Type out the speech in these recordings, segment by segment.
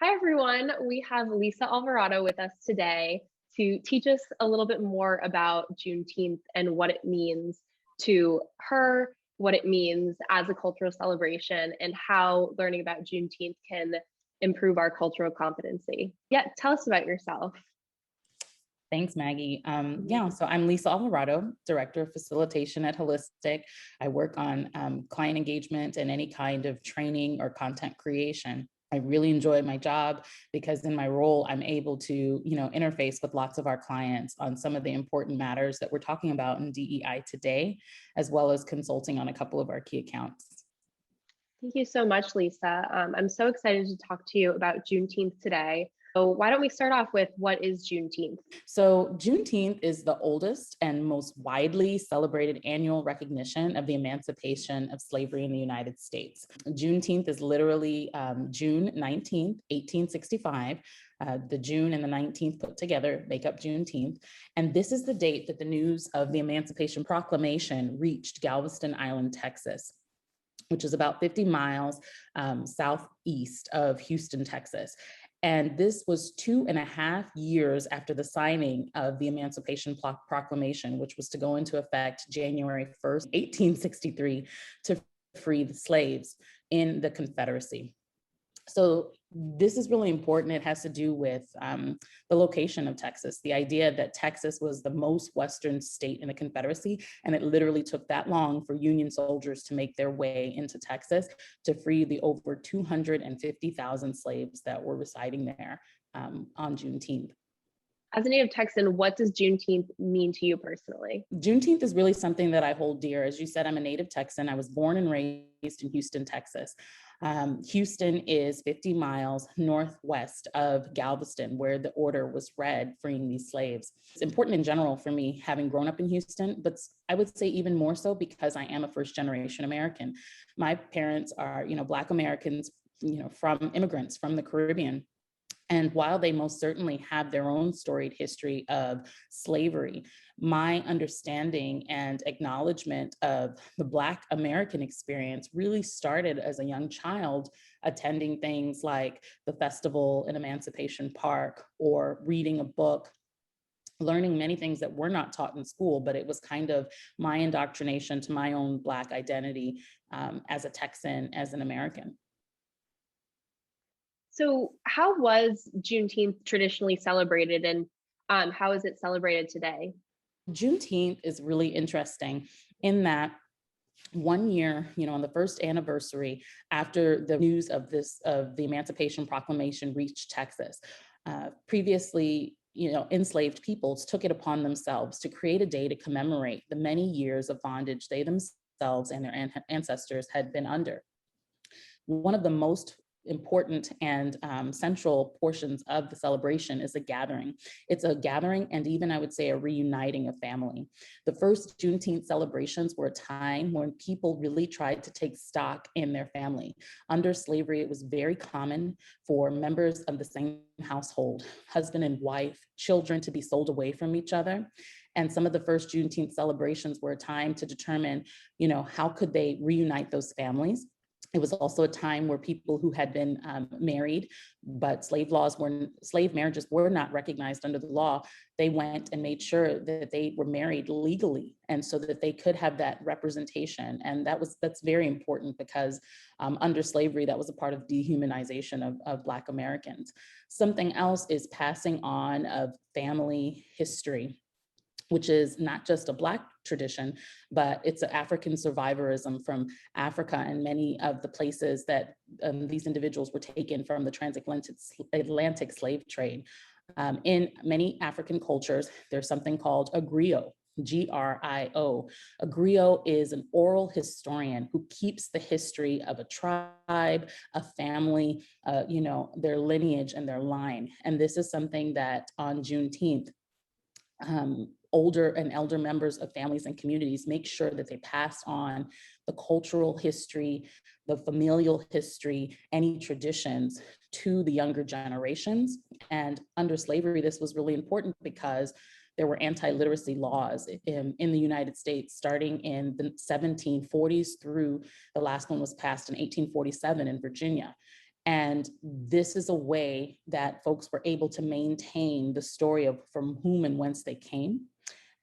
Hi, everyone. We have Lisa Alvarado with us today to teach us a little bit more about Juneteenth and what it means to her, what it means as a cultural celebration, and how learning about Juneteenth can improve our cultural competency. Yeah, tell us about yourself. Thanks, Maggie. So I'm Lisa Alvarado, Director of Facilitation at Holistic. I work on client engagement and any kind of training or content creation. I really enjoy my job because in my role, I'm able to, interface with lots of our clients on some of the important matters that we're talking about in DEI today, as well as consulting on a couple of our key accounts. Thank you so much, Lisa. I'm so excited to talk to you about Juneteenth today. So why don't we start off with what is Juneteenth? So Juneteenth is the oldest and most widely celebrated annual recognition of the emancipation of slavery in the United States. Juneteenth is literally June 19th, 1865. The June and the 19th put together make up Juneteenth. And this is the date that the news of the Emancipation Proclamation reached Galveston Island, Texas, which is about 50 miles southeast of Houston, Texas. And this was 2.5 years after the signing of the Emancipation Proclamation, which was to go into effect January 1st, 1863, to free the slaves in the Confederacy. So this is really important. It has to do with the location of Texas, the idea that Texas was the most western state in the Confederacy, and it literally took that long for Union soldiers to make their way into Texas to free the over 250,000 slaves that were residing there on Juneteenth. As a native Texan, what does Juneteenth mean to you personally? Juneteenth is really something that I hold dear. As you said, I'm a native Texan. I was born and raised in Houston, Texas. Houston is 50 miles northwest of Galveston, where the order was read freeing these slaves. It's important in general for me, having grown up in Houston, but I would say even more so because I am a first-generation American. My parents are, Black Americans, from immigrants from the Caribbean. And while they most certainly have their own storied history of slavery, my understanding and acknowledgement of the Black American experience really started as a young child, attending things like the festival in Emancipation Park or reading a book, learning many things that were not taught in school, but it was kind of my indoctrination to my own Black identity as a Texan, as an American. So how was Juneteenth traditionally celebrated, and how is it celebrated today? Juneteenth is really interesting in that 1 year, on the first anniversary after the news of the Emancipation Proclamation reached Texas, previously, enslaved peoples took it upon themselves to create a day to commemorate the many years of bondage they themselves and their ancestors had been under. One of the most important and central portions of the celebration is a gathering. It's a gathering and even, I would say, a reuniting of family. The first Juneteenth celebrations were a time when people really tried to take stock in their family. Under slavery, it was very common for members of the same household, husband and wife, children, to be sold away from each other. And some of the first Juneteenth celebrations were a time to determine, how could they reunite those families. It was also a time where people who had been married, but slave marriages were not recognized under the law. They went and made sure that they were married legally, and so that they could have that representation. And that's very important because under slavery, that was a part of dehumanization of Black Americans. Something else is passing on of family history, which is not just a Black tradition, but it's an African survivorism from Africa and many of the places that these individuals were taken from the transatlantic slave trade. In many African cultures, there's something called a griot, G-R-I-O. A griot is an oral historian who keeps the history of a tribe, a family, their lineage and their line. And this is something that on Juneteenth, older and elder members of families and communities make sure that they pass on the cultural history, the familial history, any traditions to the younger generations. And under slavery, this was really important because there were anti-literacy laws in the United States starting in the 1740s through the last one was passed in 1847 in Virginia. And this is a way that folks were able to maintain the story of from whom and whence they came,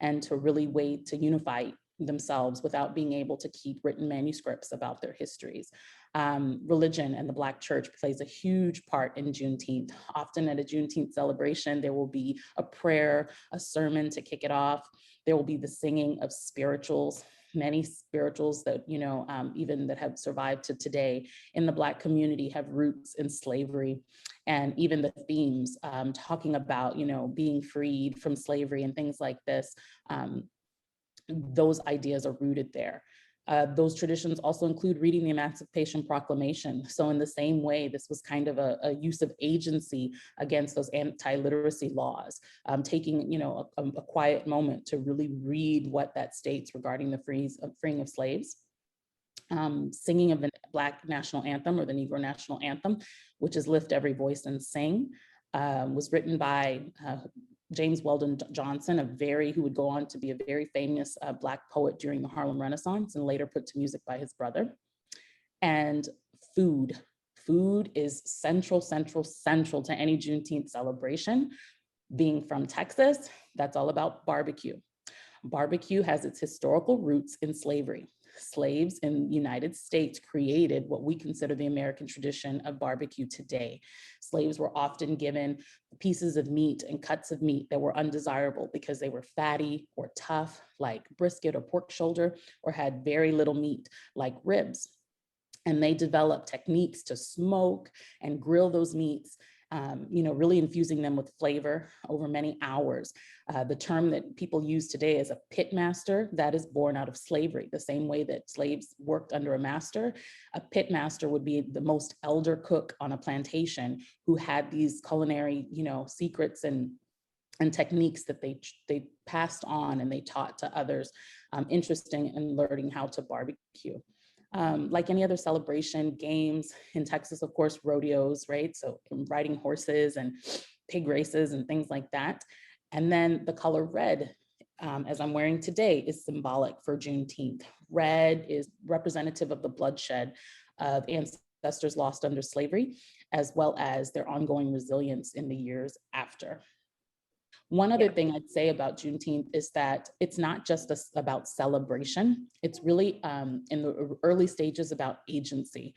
and to really wait to unify themselves without being able to keep written manuscripts about their histories. Religion and the Black church plays a huge part in Juneteenth. Often at a Juneteenth celebration, there will be a prayer, a sermon to kick it off. There will be the singing of spirituals, many spirituals that, even that have survived to today in the Black community have roots in slavery. And even the themes talking about, being freed from slavery and things like this, those ideas are rooted there. Those traditions also include reading the Emancipation Proclamation. So in the same way, this was kind of a use of agency against those anti-literacy laws, taking a quiet moment to really read what that states regarding the freeing of slaves. Singing of the Black national anthem, or the Negro national anthem, which is Lift Every Voice and Sing, was written by James Weldon Johnson, who would go on to be a very famous Black poet during the Harlem Renaissance and later put to music by his brother. And food is central to any Juneteenth celebration. Being from Texas, that's all about barbecue. Barbecue has its historical roots in slavery. Slaves in the United States created what we consider the American tradition of barbecue today. Slaves were often given pieces of meat and cuts of meat that were undesirable because they were fatty or tough, like brisket or pork shoulder, or had very little meat, like ribs. And they developed techniques to smoke and grill those meats, really infusing them with flavor over many hours. The term that people use today is a pit master, that is born out of slavery. The same way that slaves worked under a master, a pit master would be the most elder cook on a plantation who had these culinary, secrets and techniques that they passed on and they taught to others, interesting in learning how to barbecue. Like any other celebration, games in Texas, of course, rodeos, right? So riding horses and pig races and things like that. And then the color red, as I'm wearing today, is symbolic for Juneteenth. Red is representative of the bloodshed of ancestors lost under slavery, as well as their ongoing resilience in the years after. One other thing I'd say about Juneteenth is that it's not just about celebration. It's really in the early stages about agency.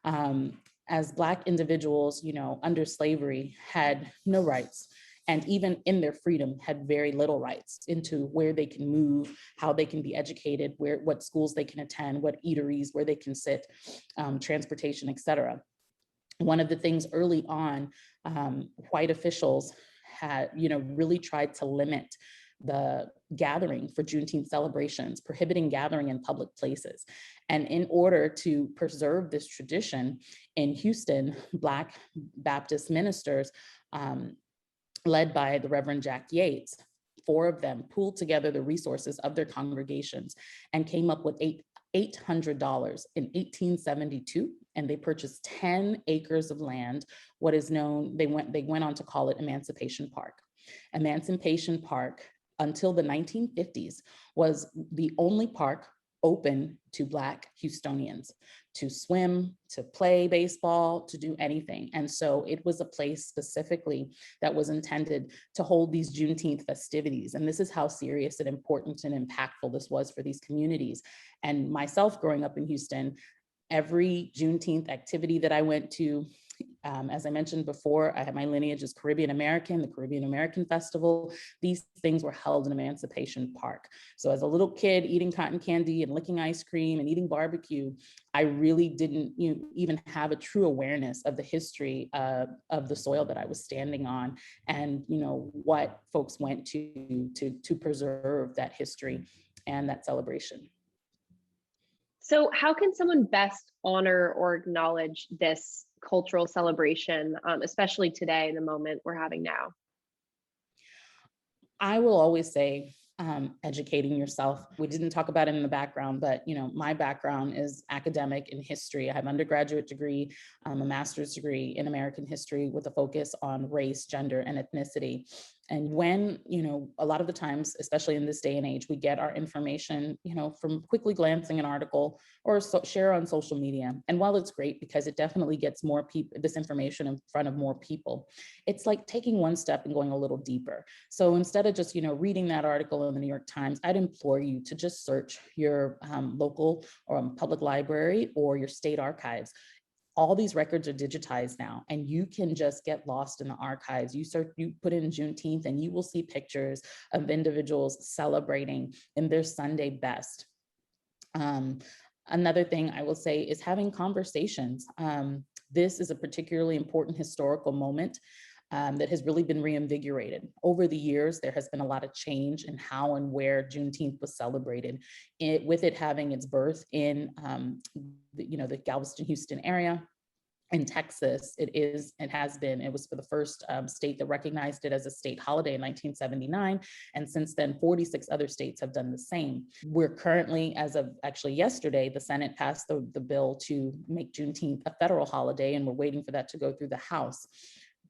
As Black individuals, under slavery had no rights, and even in their freedom had very little rights into where they can move, how they can be educated, what schools they can attend, what eateries, where they can sit, transportation, et cetera. One of the things early on, white officials had, really tried to limit the gathering for Juneteenth celebrations, prohibiting gathering in public places. And in order to preserve this tradition, in Houston, Black Baptist ministers, led by the Reverend Jack Yates, 4 of them pooled together the resources of their congregations and came up with $800 in 1872, and they purchased 10 acres of land, what is known, they went on to call it Emancipation Park. Emancipation Park, until the 1950s, was the only park open to Black Houstonians to swim, to play baseball, to do anything. And so it was a place specifically that was intended to hold these Juneteenth festivities. And this is how serious and important and impactful this was for these communities. And myself growing up in Houston, every Juneteenth activity that I went to, as I mentioned before, I had my lineage as Caribbean American, the Caribbean American Festival. These things were held in Emancipation Park. So as a little kid eating cotton candy and licking ice cream and eating barbecue, I really didn't even have a true awareness of the history of the soil that I was standing on, and what folks went to preserve that history and that celebration. So how can someone best honor or acknowledge this cultural celebration, especially today, in the moment we're having now? I will always say educating yourself. We didn't talk about it in the background, but my background is academic in history. I have an undergraduate degree, a master's degree in American history with a focus on race, gender, and ethnicity. And when, a lot of the times, especially in this day and age, we get our information, from quickly glancing an article or share on social media. And while it's great because it definitely gets more people, this information in front of more people, it's like taking one step and going a little deeper. So instead of just, reading that article in the New York Times, I'd implore you to just search your local or public library or your state archives. All these records are digitized now, and you can just get lost in the archives. You put in Juneteenth and you will see pictures of individuals celebrating in their Sunday best. Another thing I will say is having conversations. This is a particularly important historical moment that has really been reinvigorated. Over the years, there has been a lot of change in how and where Juneteenth was celebrated, with it having its birth in the Galveston, Houston area. In Texas, it was for the first state that recognized it as a state holiday in 1979. And since then, 46 other states have done the same. We're currently, as of actually yesterday, the Senate passed the bill to make Juneteenth a federal holiday, and we're waiting for that to go through the House.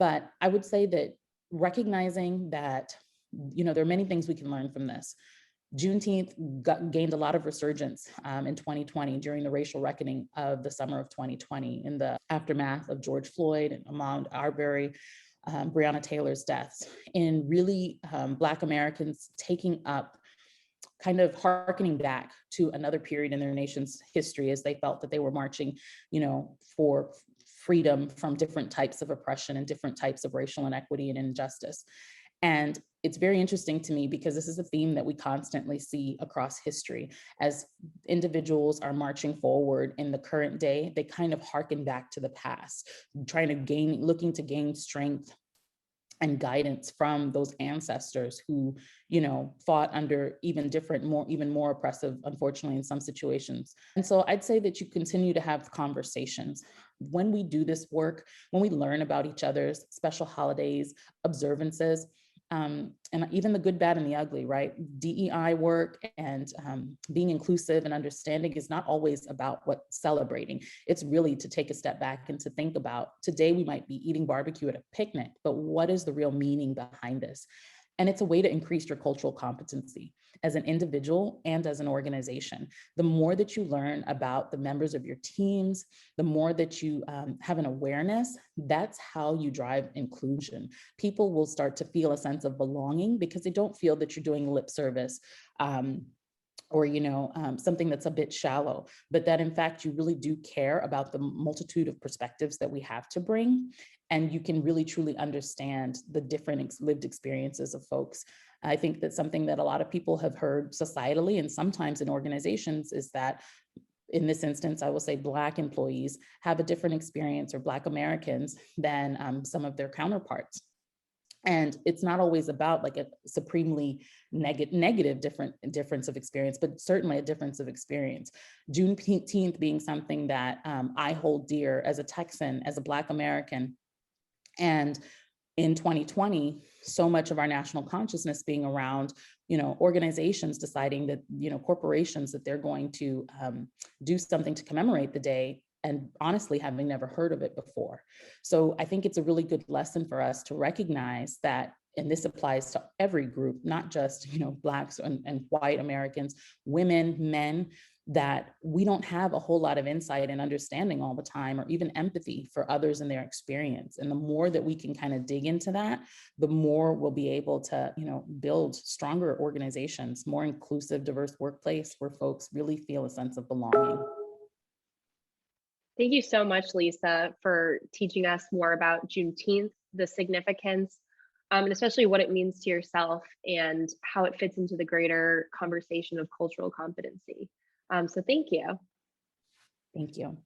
But I would say that recognizing that, there are many things we can learn from this. Juneteenth gained a lot of resurgence in 2020 during the racial reckoning of the summer of 2020 in the aftermath of George Floyd and Ahmaud Arbery, Breonna Taylor's deaths, in really Black Americans taking up, kind of hearkening back to another period in their nation's history as they felt that they were marching, for freedom from different types of oppression and different types of racial inequity and injustice. And it's very interesting to me because this is a theme that we constantly see across history. As individuals are marching forward in the current day, they kind of hearken back to the past, looking to gain strength and guidance from those ancestors who, fought under even more oppressive, unfortunately, in some situations. And so I'd say that you continue to have conversations. When we do this work, when we learn about each other's special holidays, observances, and even the good, bad, and the ugly, right? DEI work and being inclusive and understanding is not always about what celebrating. It's really to take a step back and to think about, today we might be eating barbecue at a picnic, but what is the real meaning behind this? And it's a way to increase your cultural competency as an individual and as an organization. The more that you learn about the members of your teams, the more that you have an awareness, that's how you drive inclusion. People will start to feel a sense of belonging because they don't feel that you're doing lip service or something that's a bit shallow, but that in fact you really do care about the multitude of perspectives that we have to bring, and you can really truly understand the different lived experiences of folks. I think that something that a lot of people have heard societally and sometimes in organizations is that, in this instance, I will say Black employees have a different experience, or Black Americans, than some of their counterparts. And it's not always about like a supremely negative difference of experience, but certainly a difference of experience. Juneteenth being something that I hold dear as a Texan, as a Black American. And in 2020, so much of our national consciousness being around, organizations deciding that, corporations, that they're going to do something to commemorate the day, and honestly, having never heard of it before. So I think it's a really good lesson for us to recognize that, and this applies to every group, not just, Blacks and white Americans, women, men, that we don't have a whole lot of insight and understanding all the time, or even empathy for others and their experience. And the more that we can kind of dig into that, the more we'll be able to, build stronger organizations, more inclusive, diverse workplace where folks really feel a sense of belonging. Thank you so much, Lisa, for teaching us more about Juneteenth, the significance, and especially what it means to yourself and how it fits into the greater conversation of cultural competency. So thank you. Thank you.